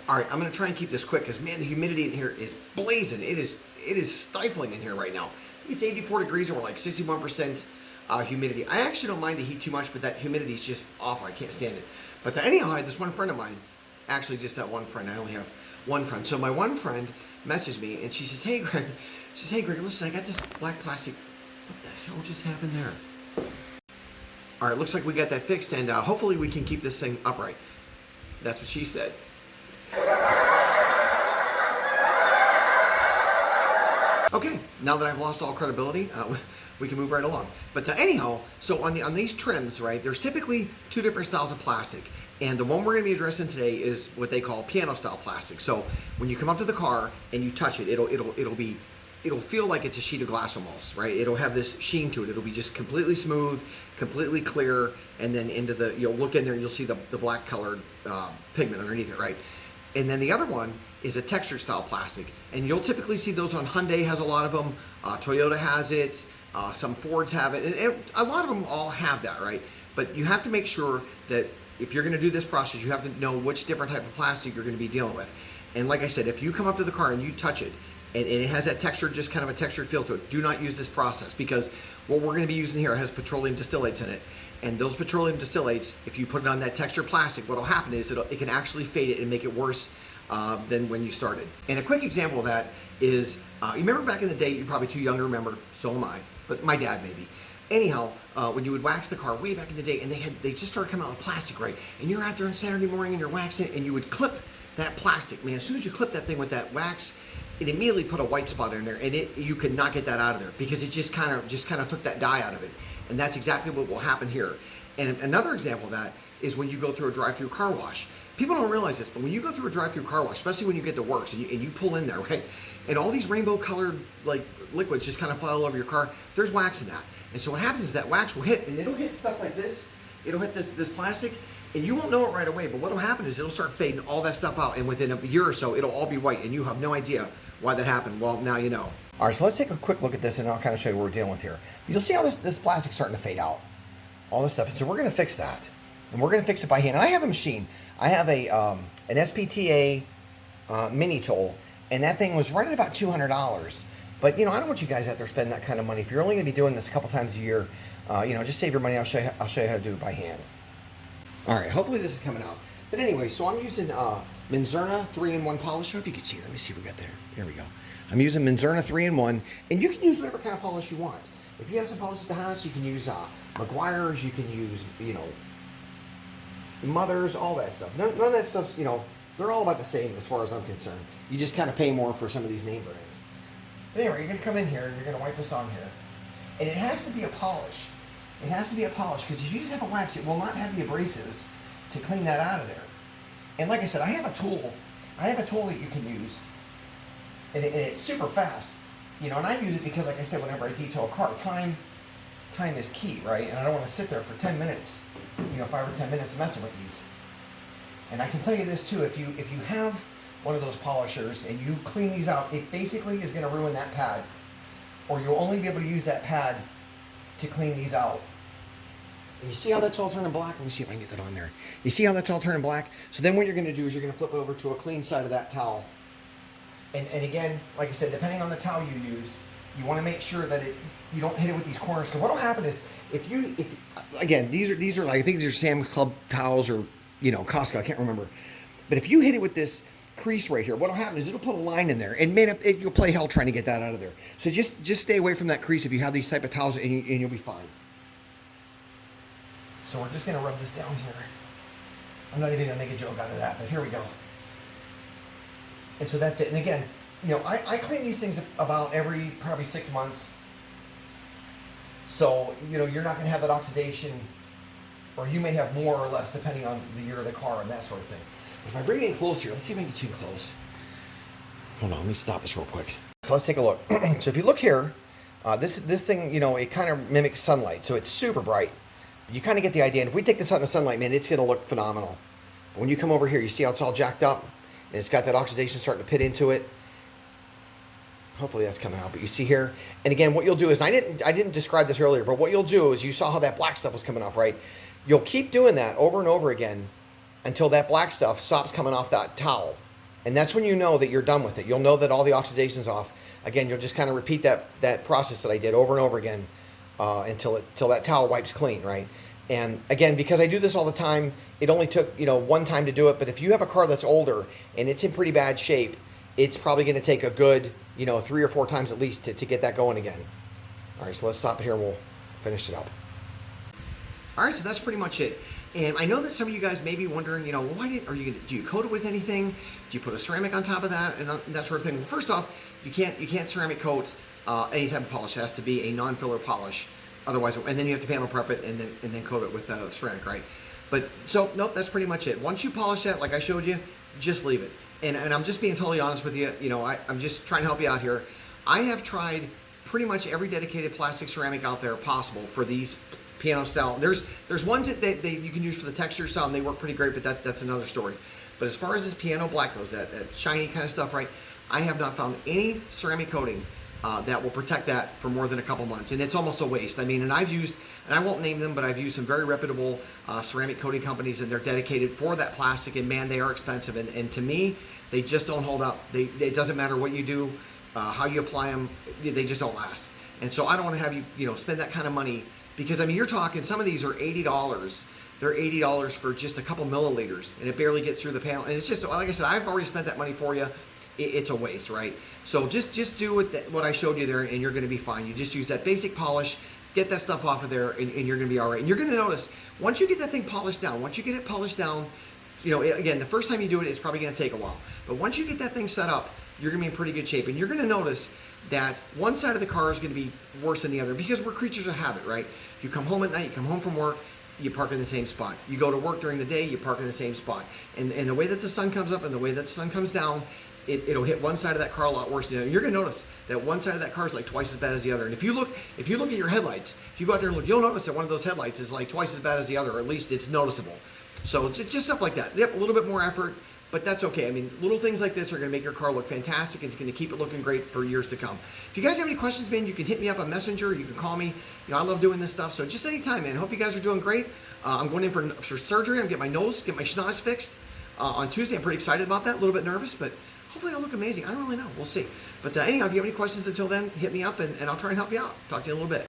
All right, I'm gonna try and keep this quick because man, the humidity in here is blazing. It is stifling in here right now. It's 84 degrees and we're like 61% humidity. I actually don't mind the heat too much, but that humidity is just awful. I can't stand it. But anyhow, I had this one friend of mine, actually just that one friend. I only have one friend. So my one friend messaged me and she says, "Hey Greg," she says, "Hey Greg, listen, I got this black plastic." What the hell just happened there? All right, looks like we got that fixed, and hopefully we can keep this thing upright. That's what she said. Okay, now that I've lost all credibility, we can move right along. But anyhow, so on these trims, right, there's typically two different styles of plastic. And the one we're gonna be addressing today is what they call piano style plastic. So when you come up to the car and you touch it, it'll feel like it's a sheet of glass almost, right? It'll have this sheen to it. It'll be just completely smooth, completely clear, and then you'll look in there and you'll see the black colored pigment underneath it, right? And then the other one is a textured style plastic. And you'll typically see those on Hyundai has a lot of them, Toyota has it, some Fords have it, and a lot of them all have that, right? But you have to make sure that if you're gonna do this process, you have to know which different type of plastic you're gonna be dealing with. And like I said, if you come up to the car and you touch it, and it has that texture, just kind of a textured feel to it, do not use this process because what we're gonna be using here has petroleum distillates in it. And those petroleum distillates, if you put it on that textured plastic, what'll happen is it can actually fade it and make it worse than when you started. And a quick example of that is, you remember back in the day, you're probably too young to remember, so am I, but my dad maybe. Anyhow, when you would wax the car way back in the day, and they just started coming out with plastic, right? And you're out there on Saturday morning and you're waxing it, and you would clip that plastic, man. As soon as you clip that thing with that wax, it immediately put a white spot in there, and you could not get that out of there because it just kind of took that dye out of it. And that's exactly what will happen here. And another example of that is when you go through a drive-through car wash. People don't realize this, but when you go through a drive-through car wash, especially when you get to Works and you pull in there, right? And all these rainbow-colored like liquids just kind of fly all over your car. There's wax in that, and so what happens is that wax will hit, and it'll hit stuff like this. It'll hit this plastic, and you won't know it right away. But what'll happen is it'll start fading all that stuff out, and within a year or so, it'll all be white, and you have no idea why that happened. Well, now you know. All right, so let's take a quick look at this, and I'll kind of show you what we're dealing with here. You'll see how this plastic's starting to fade out, all this stuff. So we're going to fix that, and we're going to fix it by hand. And I have a machine. I have an SPTA mini tool, and that thing was right at about $200. But I don't want you guys out there spending that kind of money. If you're only going to be doing this a couple times a year, just save your money. I'll show you how to do it by hand. All right, hopefully this is coming out. But anyway, so I'm using Minzerna 3-in-1 polish. I hope you can see. Let me see what we got there. There we go. I'm using Minzerna 3-in-1, and you can use whatever kind of polish you want. If you have some polish at the house, you can use Meguiar's, you can use, Mother's, all that stuff. None of that stuff's, they're all about the same as far as I'm concerned. You just kind of pay more for some of these name brands. But anyway, you're going to come in here, and you're going to wipe this on here. And it has to be a polish. It has to be a polish, because if you just have a wax, it will not have the abrasives to clean that out of there. And like I said, I have a tool. That you can use, and it's super fast. And I use it because, like I said, whenever I detail a car, time is key, right? And I don't want to sit there for 10 minutes, 5 or 10 minutes messing with these. And I can tell you this too, if you have one of those polishers and you clean these out, it basically is going to ruin that pad, or you'll only be able to use that pad to clean these out. And you see how that's all turning black? Let me see if I can get that on there. You see how that's all turning black? So then what you're going to do is you're going to flip over to a clean side of that towel. And again, like I said, depending on the towel you use, you want to make sure that you don't hit it with these corners. Because what will happen is if again, these are like, I think these are Sam's Club towels or Costco, I can't remember. But if you hit it with this crease right here, what will happen is it'll put a line in there, and man, you'll play hell trying to get that out of there. So just stay away from that crease if you have these type of towels, and you'll be fine. So we're just going to rub this down here. I'm not even going to make a joke out of that, but here we go. And so that's it. And again, I clean these things about every probably 6 months. So, you're not going to have that oxidation, or you may have more or less depending on the year of the car and that sort of thing. If I bring it in close here, let's see if I can get too close. Hold on, let me stop this real quick. So let's take a look. So if you look here, this thing, it kind of mimics sunlight, so it's super bright. You kind of get the idea. And if we take this out in the sunlight, man, it's going to look phenomenal. But when you come over here, you see how it's all jacked up? And it's got that oxidation starting to pit into it. Hopefully that's coming out, but you see here. And again, what you'll do is, and I didn't describe this earlier, but what you'll do is, you saw how that black stuff was coming off, right? You'll keep doing that over and over again until that black stuff stops coming off that towel. And that's when you know that you're done with it. You'll know that all the oxidation's off. Again, you'll just kind of repeat that process that I did over and over again until that towel wipes clean, right? And again, because I do this all the time, it only took, one time to do it. But if you have a car that's older and it's in pretty bad shape, it's probably going to take a good, 3 or 4 times at least to get that going again. All right, so let's stop it here and we'll finish it up. All right, so that's pretty much it. And I know that some of you guys may be wondering, do you coat it with anything? Do you put a ceramic on top of that and that sort of thing? Well, first off, you can't ceramic coat any type of polish. It has to be a non-filler polish. Otherwise, and then you have to panel prep it and then coat it with ceramic, right? But so nope, that's pretty much it. Once you polish that, like I showed you, just leave it. And I'm just being totally honest with you. I'm just trying to help you out here. I have tried pretty much every dedicated plastic ceramic out there possible for these piano style. There's ones that you can use for the texture style and they work pretty great, but that's another story. But as far as this piano black goes, that shiny kind of stuff, right? I have not found any ceramic coating that will protect that for more than a couple months, and it's almost a waste. I mean, and I've used, and I won't name them, but I've used some very reputable ceramic coating companies, and they're dedicated for that plastic, and man, they are expensive, and to me, they just don't hold up. It doesn't matter what you do, how you apply them, they just don't last. And so I don't want to have you, spend that kind of money, because I mean, you're talking, some of these are $80. They're $80 for just a couple milliliters, and it barely gets through the panel. And it's just, like I said, I've already spent that money for you. It's a waste, right? So just do what I showed you there, and you're going to be fine. You just use that basic polish, get that stuff off of there, and you're going to be all right. And you're going to notice, once you get that thing polished down, again, the first time you do it, it's probably going to take a while. But once you get that thing set up, you're going to be in pretty good shape. And you're going to notice that one side of the car is going to be worse than the other, because we're creatures of habit, right? You come home at night, you come home from work, you park in the same spot. You go to work during the day, you park in the same spot. And the way that the sun comes up and the way that the sun comes down, it'll hit one side of that car a lot worse than the other. You're going to notice that one side of that car is like twice as bad as the other. And if you look at your headlights, if you go out there and look, you'll notice that one of those headlights is like twice as bad as the other, or at least it's noticeable. So just stuff like that. Yep, a little bit more effort, but that's okay. I mean, little things like this are going to make your car look fantastic. It's going to keep it looking great for years to come. If you guys have any questions, man, you can hit me up on Messenger. You can call me. I love doing this stuff. So just anytime, man. Hope you guys are doing great. I'm going in for surgery. I'm getting my schnoz fixed on Tuesday. I'm pretty excited about that. A little bit nervous, but hopefully I'll look amazing. I don't really know. We'll see. But anyhow, if you have any questions until then, hit me up and I'll try and help you out. Talk to you in a little bit.